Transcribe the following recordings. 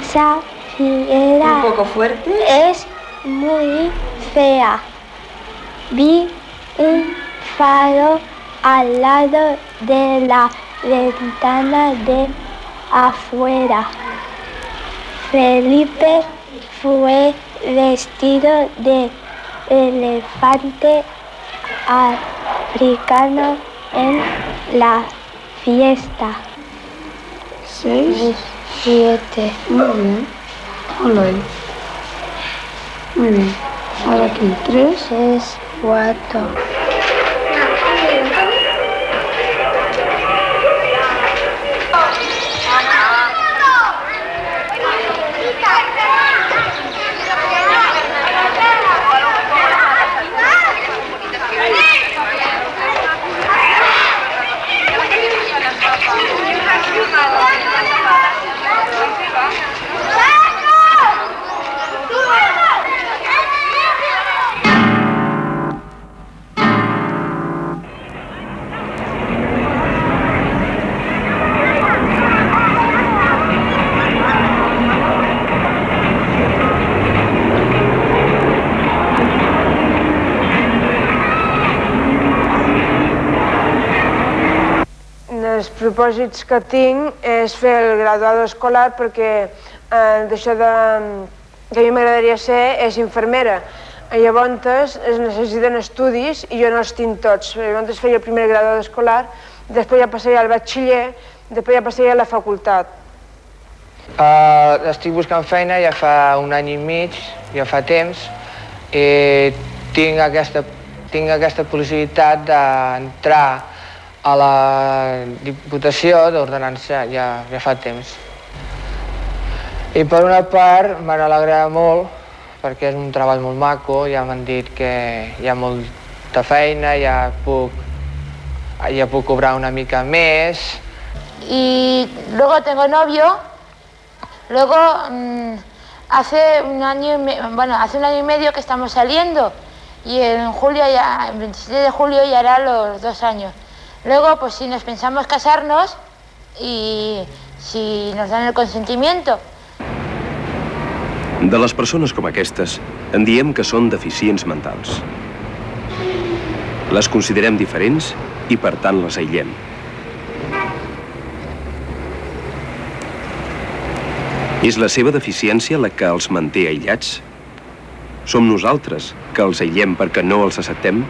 Esa fiera un poco fuerte. Es muy fea. Vi un faro al lado de la ventana de afuera. Felipe fue vestido de elefante africano en la fiesta. 6, 7. muy bien. Hola. Muy bien. Ahora aquí 3, 4. Els propòsits que tinc és fer el graduado escolar perquè d'això que a mi m'agradaria ser és infermera. Llavors es necessiten estudis i jo no els tinc tots. Llavors feia el primer graduado escolar, després ja passaria al batxiller, després ja passaria a la facultat. Estic buscant feina ja fa un any i mig, ja fa temps, i tinc aquesta possibilitat d'entrar a la Diputació d'Ordenança ja fa temps. I per una part me n'alegra molt perquè és un treball molt maco, ja m'han dit que hi ha molta feina, ja puc cobrar una mica més. Y luego tengo novio, luego hace un año y medio que estamos saliendo y en julio ya, el 27 de julio ya hará los 2 años. Luego, pues si nos pensamos casarnos y si nos dan el consentimiento. De les persones com aquestes, en diem que són deficients mentals. Les considerem diferents i, per tant, les aïllem. És la seva deficiència la que els manté aïllats? Som nosaltres que els aïllem perquè no els acceptem?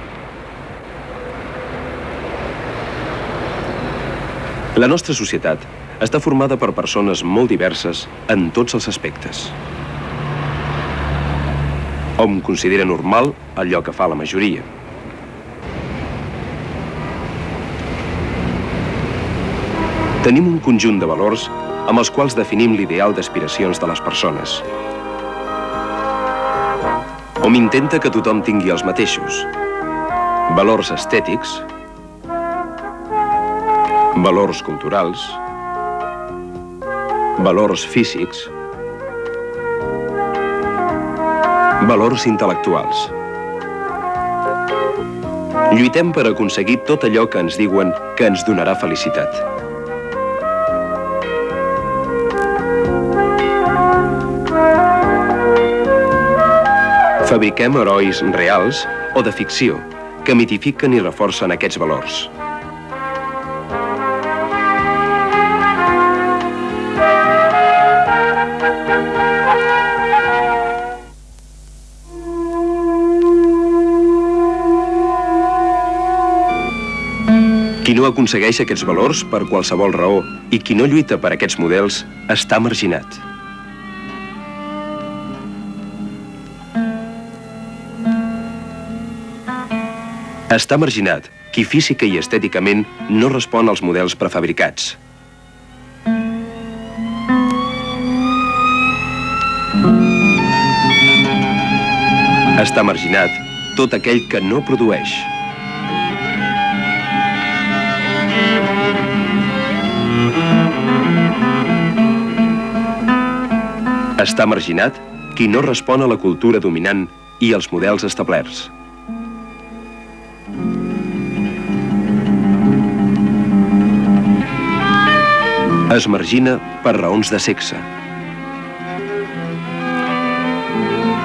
La nostra societat està formada per persones molt diverses en tots els aspectes. Hom considera normal allò que fa la majoria. Tenim un conjunt de valors amb els quals definim l'ideal d'aspiracions de les persones. Hom intenta que tothom tingui els mateixos. Valors estètics, valors culturals, valors físics, valors intel·lectuals. Lluitem per aconseguir tot allò que ens diuen que ens donarà felicitat. Fabriquem herois reals o de ficció que mitifiquen i reforcen aquests valors. Qui no aconsegueix aquests valors per qualsevol raó i qui no lluita per aquests models està marginat. Està marginat qui física i estèticament no respon als models prefabricats. Està marginat tot aquell que no produeix. Està marginat qui no respon a la cultura dominant i als models establerts. Es margina per raons de sexe.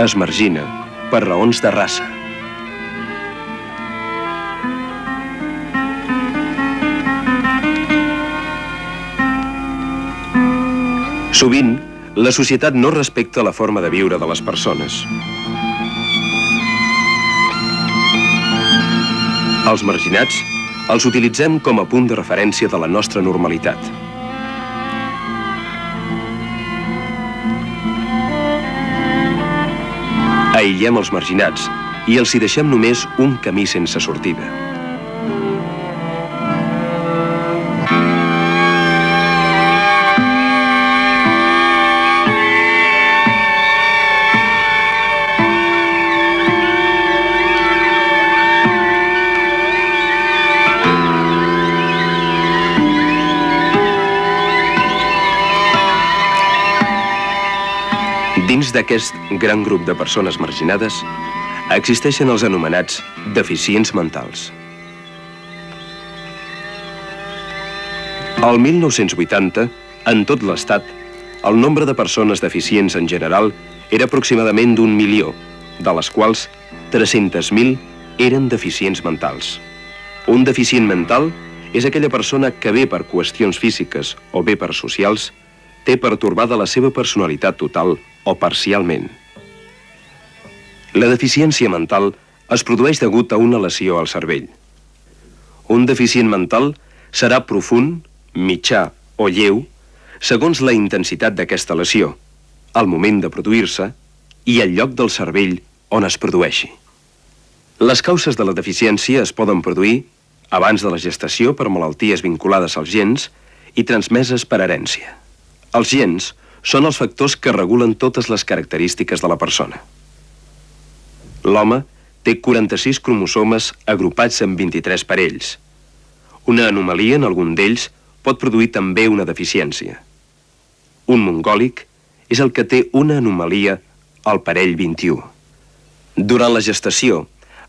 Es margina per raons de raça. Sovint, la societat no respecta la forma de viure de les persones. Els marginats els utilitzem com a punt de referència de la nostra normalitat. Aïllem els marginats i els hi deixem només un camí sense sortida. Dins d'aquest gran grup de persones marginades existeixen els anomenats deficients mentals. Al 1980, en tot l'Estat, el nombre de persones deficients en general era aproximadament d'1 milió, de les quals 300.000 eren deficients mentals. Un deficient mental és aquella persona que bé per qüestions físiques o bé per socials té pertorbada la seva personalitat total o parcialment. La deficiència mental es produeix degut a una lesió al cervell. Un deficient mental serà profund, mitjà o lleu, segons la intensitat d'aquesta lesió, al moment de produir-se i el lloc del cervell on es produeixi. Les causes de la deficiència es poden produir abans de la gestació per malalties vinculades als gens i transmeses per herència. Els gens són els factors que regulen totes les característiques de la persona. L'home té 46 cromosomes agrupats en 23 parells. Una anomalia en algun d'ells pot produir també una deficiència. Un mongòlic és el que té una anomalia al parell 21. Durant la gestació,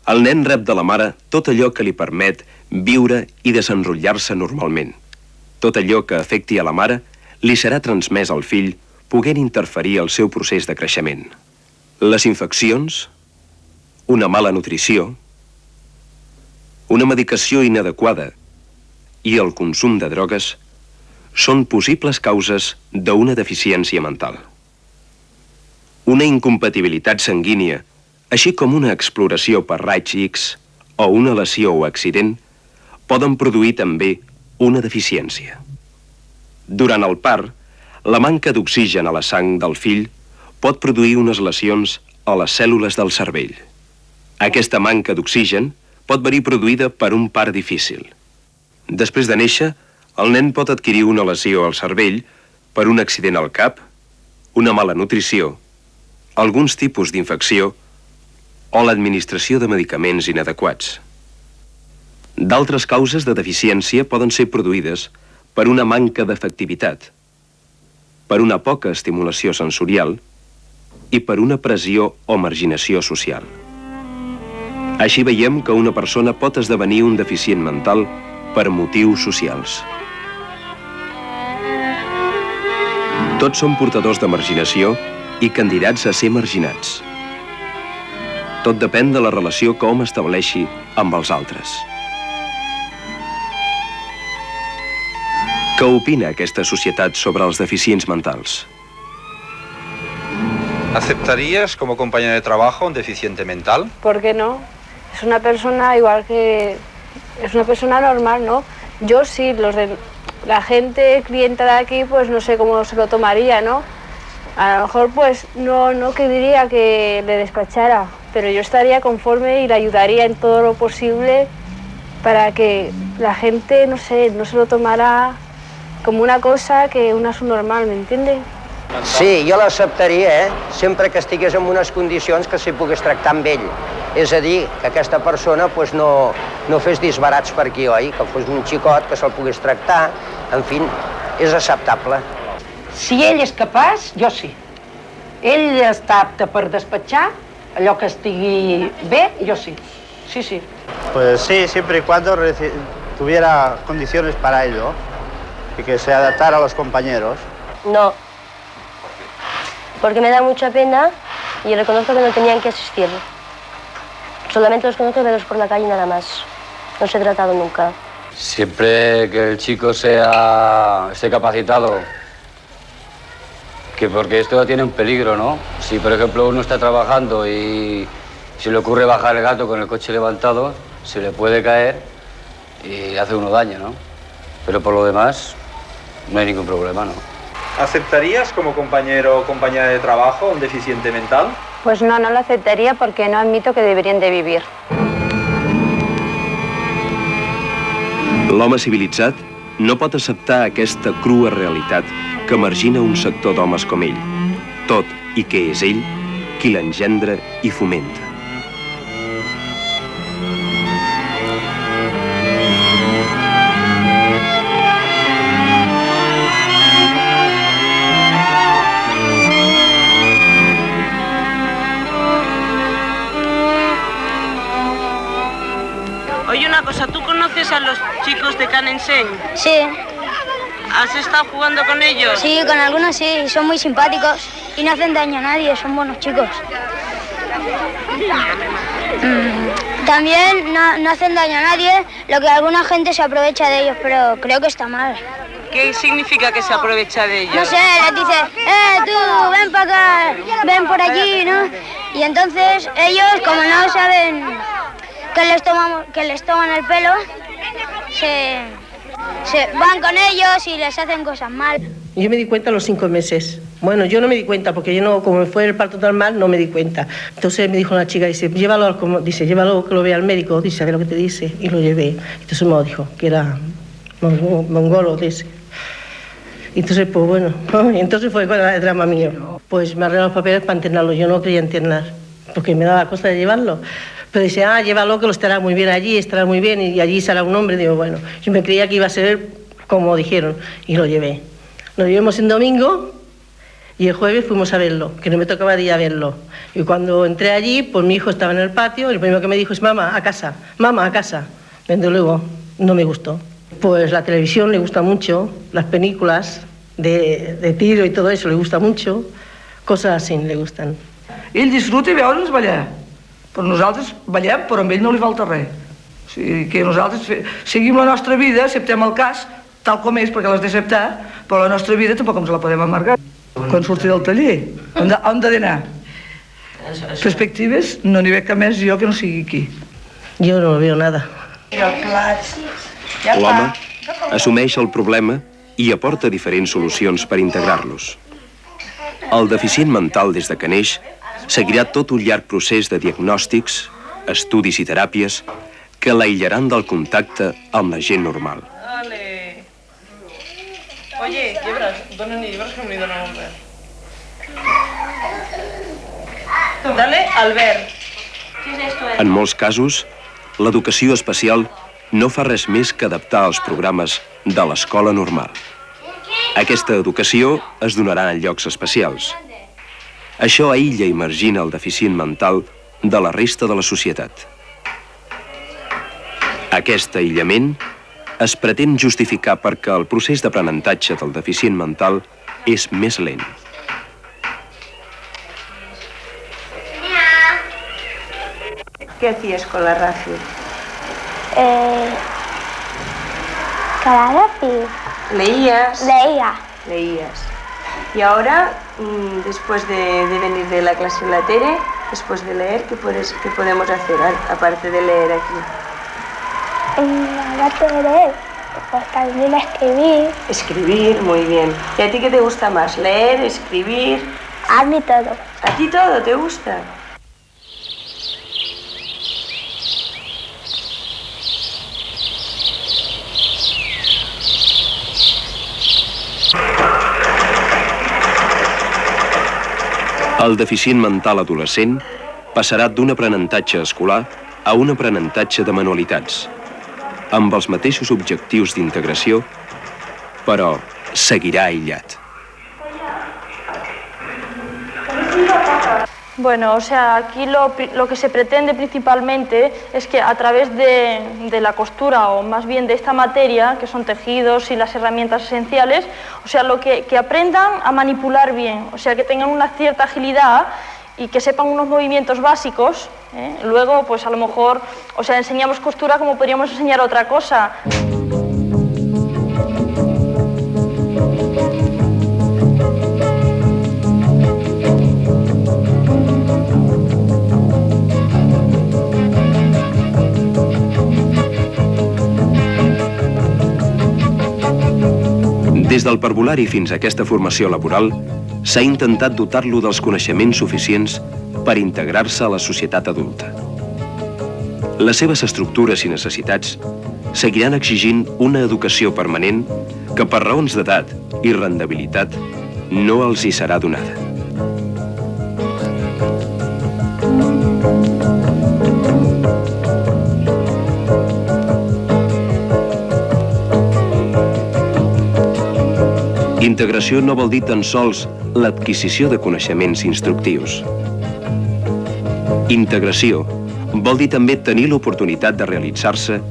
el nen rep de la mare tot allò que li permet viure i desenrotllar-se normalment. Tot allò que afecti a la mare li serà transmès al fill, poguent interferir al seu procés de creixement. Les infeccions, una mala nutrició, una medicació inadequada i el consum de drogues són possibles causes d'una deficiència mental. Una incompatibilitat sanguínia, així com una exploració per raigs X o una lesió o accident, poden produir també una deficiència. Durant el part, la manca d'oxigen a la sang del fill pot produir unes lesions a les cèl·lules del cervell. Aquesta manca d'oxigen pot venir produïda per un part difícil. Després de néixer, el nen pot adquirir una lesió al cervell per un accident al cap, una mala nutrició, alguns tipus d'infecció o l'administració de medicaments inadequats. D'altres causes de deficiència poden ser produïdes per una manca d'efectivitat, per una poca estimulació sensorial i per una pressió o marginació social. Així veiem que una persona pot esdevenir un deficient mental per motius socials. Tots som portadors de marginació i candidats a ser marginats. Tot depèn de la relació que hom estableixi amb els altres. Què opina aquesta societat sobre els deficients mentals? ¿Aceptarías como compañero de trabajo un deficiente mental? ¿Por qué no? Es una persona igual que... Es una persona normal, ¿no? Yo sí, la gente clienta de aquí, pues no sé cómo se lo tomaría, ¿no? A lo mejor pues no que diría que le despachara, pero yo estaría conforme y le ayudaría en todo lo posible para que la gente, no sé, no se lo tomara com una cosa que una subnormal, m'entende? Sí, jo l'acceptaria, sempre que estigués en unes condicions que s'hi pogués tractar amb ell. És a dir, que aquesta persona no fes disbarats per aquí, oi? Que fos un xicot que se'l pogués tractar, en fi, és acceptable. Si ell és capaç, jo sí. Ell està apte per despatxar, allò que estigui bé, jo sí. Sí, sí. Pues sí, siempre y cuando tuviera condiciones para ello y que se adaptara a los compañeros. No, porque me da mucha pena y reconozco que no tenían que asistir. Solamente los conozco verlos por la calle y nada más. No se he tratado nunca. Siempre que el chico esté capacitado, que porque esto tiene un peligro, ¿no? Si, por ejemplo, uno está trabajando y se le ocurre bajar el gato con el coche levantado, se le puede caer y hace uno daño, ¿no? Pero por lo demás, no hay ningún problema, ¿no? ¿Aceptarías como compañero o compañera de trabajo un deficiente mental? Pues no lo aceptaría porque no admito que deberían de vivir. L'home civilitzat no pot acceptar aquesta crua realitat que margina un sector d'homes com ell, tot i que és ell qui l'engendra i fomenta. Oye, una cosa, ¿tú conoces a los chicos de Canenseng? Sí. ¿Has estado jugando con ellos? Sí, con algunos sí, son muy simpáticos y no hacen daño a nadie, son buenos chicos. También no hacen daño a nadie, lo que alguna gente se aprovecha de ellos, pero creo que está mal. ¿Qué significa que se aprovecha de ellos? No sé, les dice, tú, ven para acá, ven por allí, ¿no? Y entonces ellos, como no saben que les toman el pelo, se van con ellos y les hacen cosas mal. Yo me di cuenta a los 5 meses. Bueno, yo no me di cuenta porque yo no, como me fue el parto normal, no me di cuenta. Entonces me dijo una chica, dice, llévalo que lo vea al médico, dice, a ver lo que te dice, y lo llevé. Entonces me dijo que era mongolo, dice. Entonces, pues bueno, entonces fue con el drama mío. Pues me arreglaron los papeles para internarlo, yo no quería internar, porque me daba cosa de llevarlo. Pero dice, llévalo que lo estará muy bien allí, estará muy bien, y allí será un hombre. Digo, bueno, yo me creía que iba a ser como dijeron, y lo llevé. Lo llevamos en domingo, y el jueves fuimos a verlo, que no me tocaba día verlo. Y cuando entré allí, pues mi hijo estaba en el patio, y lo primero que me dijo es, mamá, a casa. Desde luego, no me gustó. Pues la televisión le gusta mucho, las películas de tiro i tot això le gusta mucho, coses així le gustan. Ell disfruta veure'ns ballar, però nosaltres ballem, però amb ell no li falta res. O sigui, que nosaltres seguim la nostra vida, acceptem el cas tal com és, perquè l'has d'acceptar, però la nostra vida tampoc ens la podem amargar. Quan surti del taller, on ha d'anar? Perspectives, no n'hi veig cap més jo que no sigui aquí. Jo no veo nada. L'home assumeix el problema i aporta diferents solucions per integrar-los. El deficient mental des de que neix seguirà tot un llarg procés de diagnòstics, estudis i teràpies que l'aïllaran del contacte amb la gent normal. Oye, llebras, donen llibres que me li donen Albert. Dale, Albert. En molts casos, l'educació especial no fa res més que adaptar els programes de l'escola normal. Aquesta educació es donarà en llocs especials. Això aïlla i margina el deficient mental de la resta de la societat. Aquest aïllament es pretén justificar perquè el procés d'aprenentatge del deficient mental és més lent. ¿Qué hacías con la Rafi? ¿Con la Rafi? ¿Leías? Leías. Y ahora, después de venir de la clase en la Tere, después de leer, ¿qué podemos hacer aparte de leer aquí? Aparte de leer, pues también escribir. Escribir, muy bien. ¿Y a ti qué te gusta más? ¿Leer, escribir? A mí todo. ¿A ti todo te gusta? El deficient mental adolescent passarà d'un aprenentatge escolar a un aprenentatge de manualitats, amb els mateixos objectius d'integració, però seguirà aïllat. Bueno, o sea, aquí lo que se pretende principalmente es que a través de la costura, o más bien de esta materia, que son tejidos y las herramientas esenciales, o sea, que aprendan a manipular bien, o sea, que tengan una cierta agilidad y que sepan unos movimientos básicos. Luego, pues a lo mejor, o sea, enseñamos costura como podríamos enseñar otra cosa. Des del parvulari fins a aquesta formació laboral, s'ha intentat dotar-lo dels coneixements suficients per integrar-se a la societat adulta. Les seves estructures i necessitats seguiran exigint una educació permanent que per raons d'edat i rendibilitat no els hi serà donada. Integració no vol dir tan sols l'adquisició de coneixements instructius. Integració vol dir també tenir l'oportunitat de realitzar-se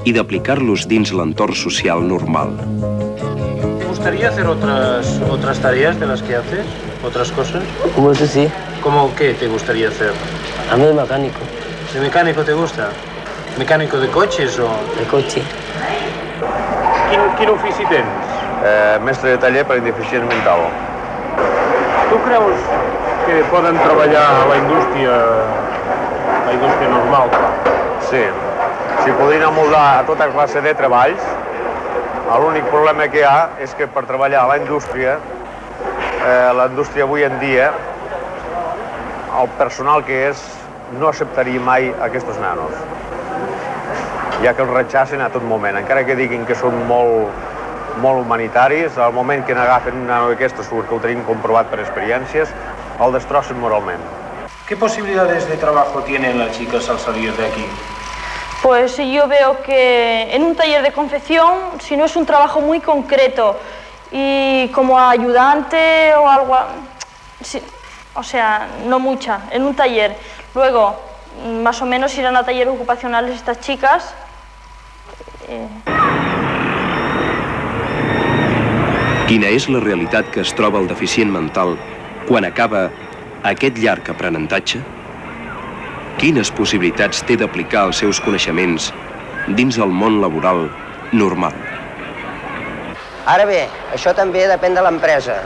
y de aplicarlos dins l'entorn social normal. ¿Te gustaría hacer otras tareas de las que haces? ¿Otras cosas? Como eso sí. ¿Cómo qué te gustaría hacer? A mí de mecánico. ¿De mecánico te gusta? ¿Mecánico de coches o...? De coche. Quin ofici tens? Mestre de taller per indeficients mental. Tu creus que poden treballar a la indústria normal? Sí. Si podrien amoldar a tota classe de treballs, l'únic problema que hi ha és que per treballar a la indústria avui en dia, el personal que és no acceptaria mai aquests nanos, ja que els rechacen a tot moment, encara que diguin que són molt humanitaris, al moment que n'agafen un nano d'aquestes, que ho tenim comprovat per experiències, el destrossen moralment. ¿Qué posibilidades de trabajo tienen las chicas al salir de aquí? Pues yo veo que en un taller de confección, si no es un trabajo muy concreto y como ayudante o algo, o sea, no mucha, en un taller. Luego, más o menos irán a talleres ocupacionales estas chicas. Quina és la realitat que es troba el deficient mental quan acaba aquest llarg aprenentatge? Quines possibilitats té d'aplicar els seus coneixements dins el món laboral normal? Ara bé, això també depèn de l'empresa.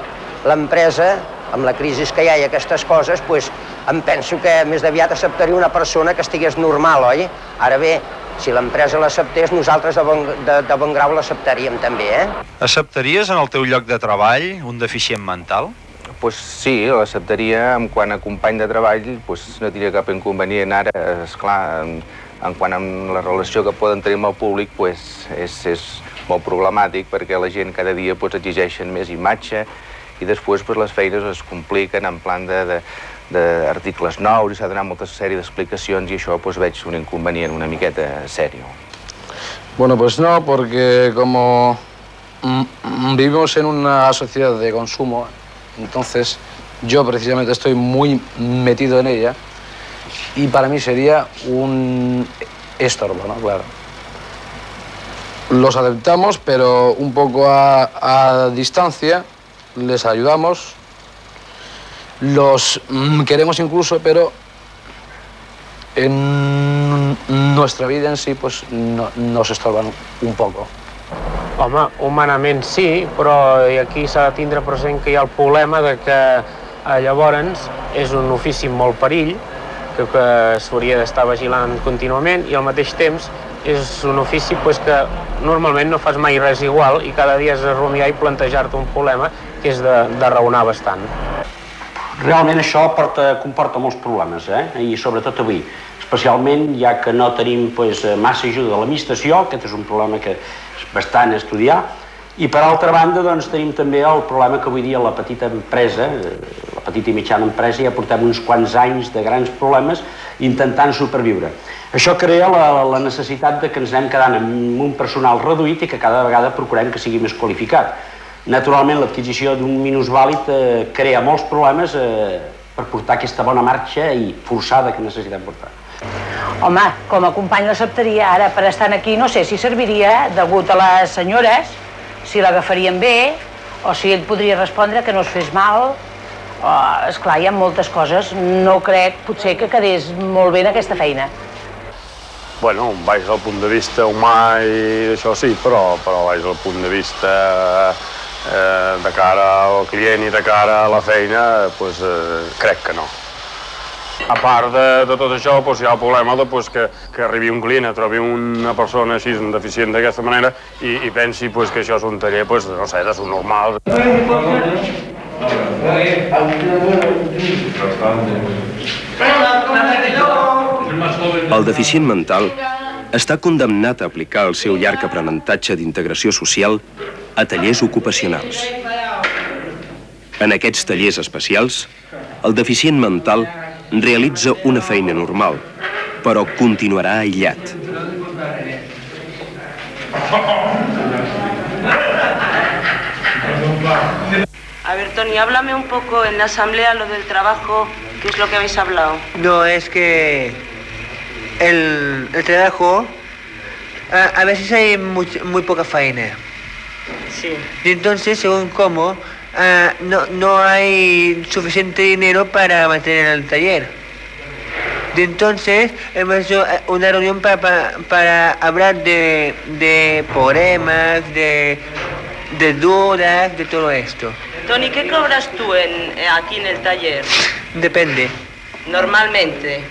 L'empresa, amb la crisi que hi ha i aquestes coses, em penso que més aviat acceptaria una persona que estigués normal, oi? Ara bé, si l'empresa l'acceptés, nosaltres de bon grau l'acceptaríem també, Acceptaries en el teu lloc de treball un deficient mental? Pues sí, l'acceptaria en quant a company de treball, no tindria cap inconvenient. Ara, esclar, en quant a la relació que poden tenir amb el públic, és molt problemàtic perquè la gent cada dia exigeixen més imatge i després les feines es compliquen en plan d'articles nous i s'ha de donar molta sèrie d'explicacions i això veig un inconvenient una miqueta serio. Bueno, pues no, porque como vivimos en una sociedad de consumo, entonces yo precisamente estoy muy metido en ella y para mí sería un estorbo, ¿no? Claro. Los aceptamos, pero un poco a distancia, les ayudamos, los queremos incluso, pero en nuestra vida en sí nos estorban un poco. Home, humanament sí, però aquí s'ha de tindre present que hi ha el problema de que llavors és un ofici molt perill, que s'hauria d'estar vigilant contínuament i al mateix temps és un ofici que normalment no fas mai res igual i cada dia has de rumiar i plantejar-te un problema que és de raonar bastant. Realment això comporta molts problemes, i sobretot avui, especialment ja que no tenim massa ajuda de l'administració, aquest és un problema que és bastant a estudiar, i per altra banda tenim també el problema que avui dia la petita empresa, la petita i mitjana empresa, ja portem uns quants anys de grans problemes intentant superviure. Això crea la necessitat que ens anem quedant amb un personal reduït i que cada vegada procurem que sigui més qualificat. Naturalment, l'adquisició d'un minusvàlid crea molts problemes per portar aquesta bona marxa i forçada que necessitem portar. Home, com a company l'acceptaria ara per estar aquí, no sé si serviria degut a les senyores, si l'agafarien bé, o si ell podria respondre que no es fes mal Esclar, hi ha moltes coses. No crec, potser, que quedés molt bé en aquesta feina. Bueno, vaig del punt de vista humà i això sí, però vaig del punt de vista de cara al client i de cara a la feina, doncs crec que no. A part de tot això, hi ha el problema que arribi un client, trobi una persona així, deficient d'aquesta manera, i pensi que això és un taller, no sé, de subnormal. El deficient mental està condemnat a aplicar el seu llarg aprenentatge d'integració social a tallers ocupacionals. En aquests tallers especials, el deficient mental realitza una feina normal, però continuarà aïllat. A ver, Tony, háblame un poco en la asamblea lo del trabajo, ¿qué es lo que habéis hablado? No, es que el trabajo, a veces hay muy poca faena. Sí. Y entonces, según cómo, no hay suficiente dinero para mantener el taller. Y entonces, hemos hecho una reunión para hablar de poemas, de dudas, de todo esto. Tony, ¿qué cobras tú aquí en el taller? Depende. Normalmente.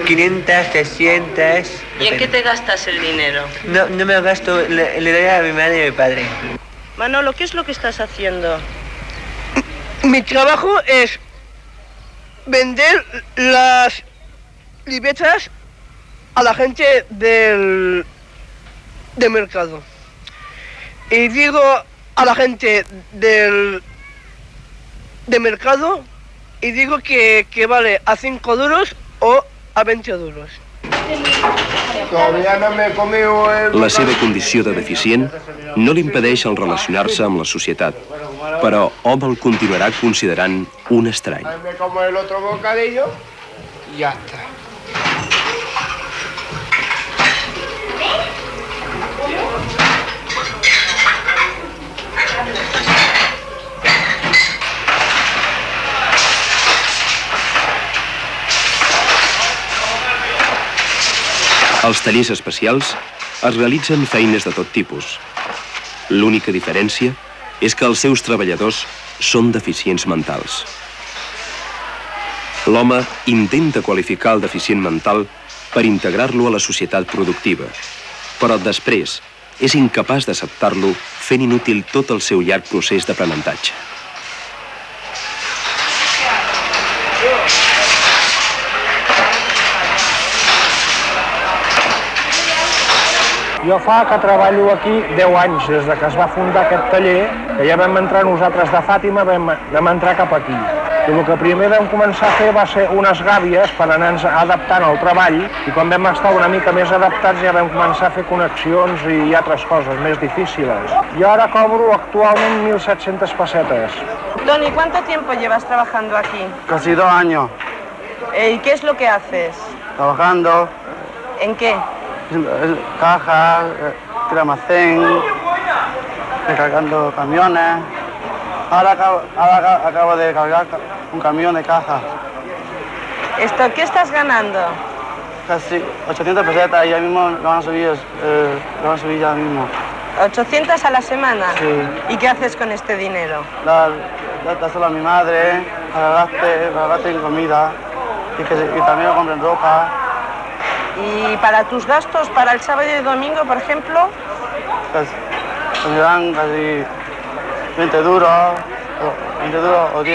500, 600... ¿Y en qué te gastas el dinero? No me lo gasto, le doy a mi madre y a mi padre. Manolo, ¿qué es lo que estás haciendo? Mi trabajo es vender las libretas a la gente del mercado. Y digo a la gente del mercado y digo que vale a 5 duros o a 20 duros. La seva condició de deficient no li impedeix el relacionar-se amb la societat, però hom el continuarà considerant un estrany. Me como el otro bocadillo y ya está. Als tallers especials es realitzen feines de tot tipus. L'única diferència és que els seus treballadors són deficients mentals. L'home intenta qualificar el deficient mental per integrar-lo a la societat productiva, però després és incapaç d'acceptar-lo fent inútil tot el seu llarg procés d'aprenentatge. Jo fa que treballo aquí 10 anys, des que es va fundar aquest taller, que ja vam entrar nosaltres de Fàtima, vam entrar cap aquí. I el que primer vam començar a fer va ser unes gàbies per anar-nos adaptant al treball, i quan vam estar una mica més adaptats ja vam començar a fer connexions i altres coses més difíciles. Jo ara cobro actualment 1.700 pessetes. Tony, ¿cuánto tiempo llevas trabajando aquí? Casi 2 años. ¿Y qué es lo que haces? Trabajando. ¿En qué? Cajas, almacén, recargando camiones. Ahora acabo de cargar un camión de cajas. ¿Qué estás ganando? Casi 800 pesetas y ya mismo lo van a subir ya mismo. ¿800 a la semana? Sí. ¿Y qué haces con este dinero? Dárselo a mi madre, para gaste en comida y también lo compren ropa. ¿Y para tus gastos, para el sábado y el domingo, por ejemplo? Pues me dan casi 20 duros o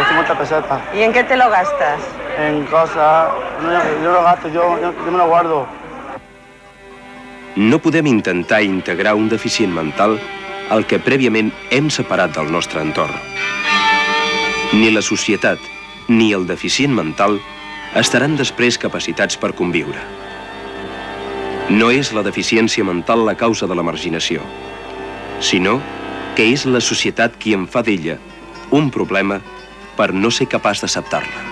50 pesetas. ¿Y en qué te lo gastas? En cosas, yo lo gasto, yo me lo guardo. No podem intentar integrar un deficient mental al que prèviament hem separat del nostre entorn. Ni la societat ni el deficient mental estaran després capacitats per conviure. No és la deficiència mental la causa de la marginació, sinó que és la societat qui en fa d'ella un problema per no ser capaç d'acceptar-la.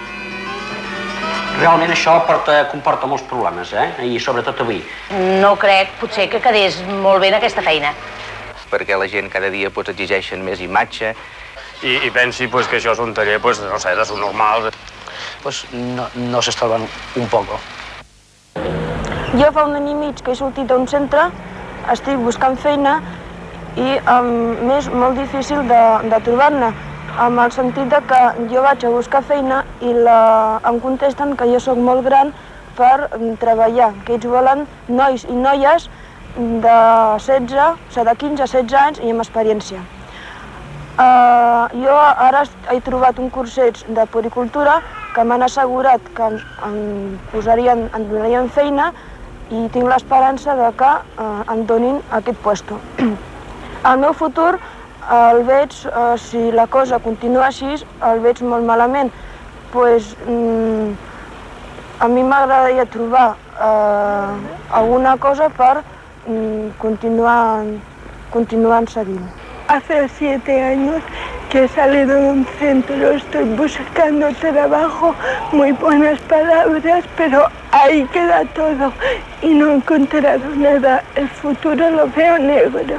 Realment això comporta molts problemes, i sobretot avui. No crec, potser, que quedés molt bé en aquesta feina. Perquè la gent cada dia exigeixen més imatge i pensi que això és un taller, no sé, de subnormals. No s'estalven un poco. Jo fa un any i mig que he sortit a un centre, estic buscant feina i m'és molt difícil de trobar-ne, amb el sentit que jo vaig a buscar feina i em contesten que jo sóc molt gran per treballar, que ells volen nois i noies de 15 a 16 anys i amb experiència. Jo ara he trobat un curset de puericultura que m'han assegurat que em donarien feina i tinc l'esperança que em donin aquest puesto. El meu futur el veig, si la cosa continua així, el veig molt malament. A mi m'agradaria trobar alguna cosa per continuar seguint. Hace 7 años que he salido de un centro, estoy buscando trabajo, muy buenas palabras, pero ahí queda todo y no he encontrado nada. El futuro lo veo negro.